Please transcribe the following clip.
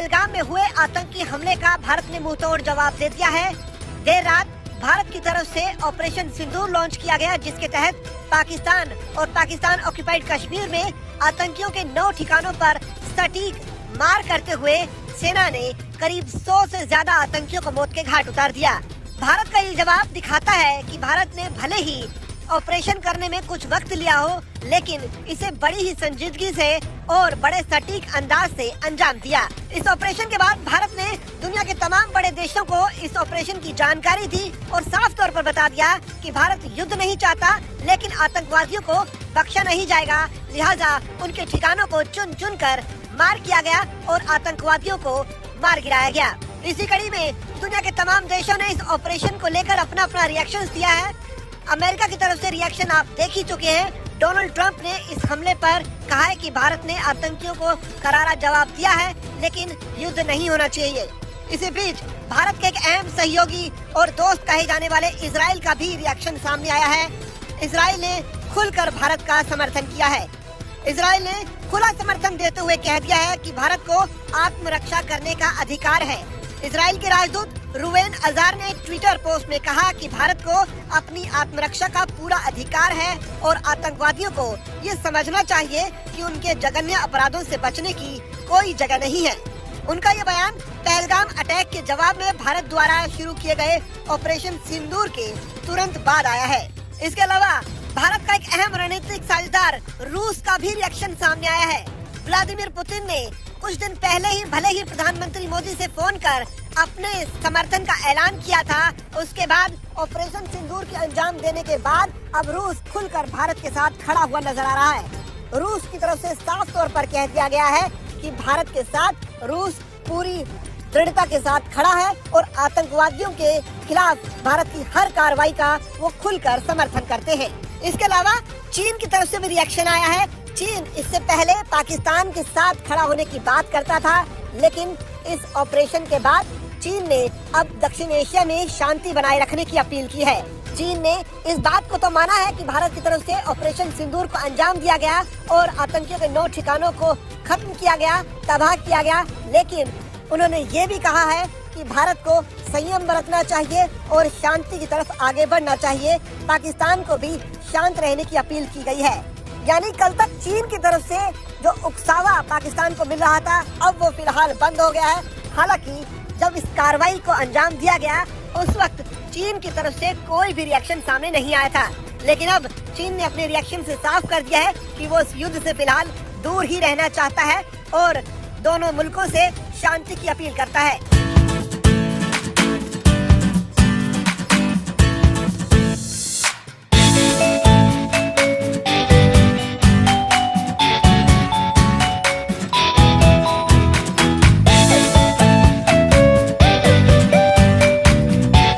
पहलगाम में हुए आतंकी हमले का भारत ने मुंहतोड़ जवाब दे दिया है। देर रात भारत की तरफ से ऑपरेशन सिंदूर लॉन्च किया गया, जिसके तहत पाकिस्तान और पाकिस्तान ऑक्युपाइड कश्मीर में आतंकियों के 9 ठिकानों पर सटीक मार करते हुए सेना ने करीब 100 से ज्यादा आतंकियों को मौत के घाट उतार दिया। भारत का ये जवाब दिखाता है कि भारत ने भले ही ऑपरेशन करने में कुछ वक्त लिया हो, लेकिन इसे बड़ी ही संजीदगी से और बड़े सटीक अंदाज से अंजाम दिया। इस ऑपरेशन के बाद भारत ने दुनिया के तमाम बड़े देशों को इस ऑपरेशन की जानकारी दी और साफ तौर पर बता दिया कि भारत युद्ध नहीं चाहता, लेकिन आतंकवादियों को बख्शा नहीं जाएगा। लिहाजा उनके ठिकानों को चुन चुन कर मार किया गया और आतंकवादियों को मार गिराया गया। इसी कड़ी में दुनिया के तमाम देशों ने इस ऑपरेशन को लेकर अपना अपना रिएक्शन दिया है। अमेरिका की तरफ से रिएक्शन आप देख ही चुके हैं। डोनाल्ड ट्रंप ने इस हमले पर कहा है कि भारत ने आतंकियों को करारा जवाब दिया है, लेकिन युद्ध नहीं होना चाहिए। इसी बीच भारत के एक अहम सहयोगी और दोस्त कहे जाने वाले इजराइल का भी रिएक्शन सामने आया है। इजराइल ने खुलकर भारत का समर्थन किया है। इजराइल ने खुला समर्थन देते हुए कह दिया है कि भारत को आत्मरक्षा करने का अधिकार है। इजराइल के राजदूत रुवेन अजार ने ट्विटर पोस्ट में कहा कि भारत को अपनी आत्मरक्षा का पूरा अधिकार है और आतंकवादियों को ये समझना चाहिए कि उनके जघन्य अपराधों से बचने की कोई जगह नहीं है। उनका ये बयान पहलगाम अटैक के जवाब में भारत द्वारा शुरू किए गए ऑपरेशन सिंदूर के तुरंत बाद आया है। इसके अलावा भारत का एक अहम रणनीतिक साझेदार रूस का भी रिएक्शन सामने आया है। व्लादिमीर पुतिन ने कुछ दिन पहले ही भले ही प्रधानमंत्री मोदी से फोन कर अपने समर्थन का ऐलान किया था, उसके बाद ऑपरेशन सिंदूर के अंजाम देने के बाद अब रूस खुलकर भारत के साथ खड़ा हुआ नजर आ रहा है। रूस की तरफ से साफ तौर पर कह दिया गया है कि भारत के साथ रूस पूरी दृढ़ता के साथ खड़ा है और आतंकवादियों के खिलाफ भारत की हर कार्रवाई का वो खुलकर समर्थन करते हैं। इसके अलावा चीन की तरफ से भी रिएक्शन आया है। चीन इससे पहले पाकिस्तान के साथ खड़ा होने की बात करता था, लेकिन इस ऑपरेशन के बाद चीन ने अब दक्षिण एशिया में शांति बनाए रखने की अपील की है। चीन ने इस बात को तो माना है कि भारत की तरफ से ऑपरेशन सिंदूर को अंजाम दिया गया और आतंकियों के 9 ठिकानों को खत्म किया गया, तबाह किया गया, लेकिन उन्होंने ये भी कहा है कि भारत को संयम बरतना चाहिए और शांति की तरफ आगे बढ़ना चाहिए। पाकिस्तान को भी शांत रहने की अपील की गई है। यानी कल तक चीन की तरफ से जो उकसावा पाकिस्तान को मिल रहा था, अब वो फिलहाल बंद हो गया है। हालांकि जब इस कार्रवाई को अंजाम दिया गया उस वक्त चीन की तरफ से कोई भी रिएक्शन सामने नहीं आया था, लेकिन अब चीन ने अपने रिएक्शन से साफ कर दिया है कि वो इस युद्ध से फिलहाल दूर ही रहना चाहता है और दोनों मुल्कों से शांति की अपील करता है।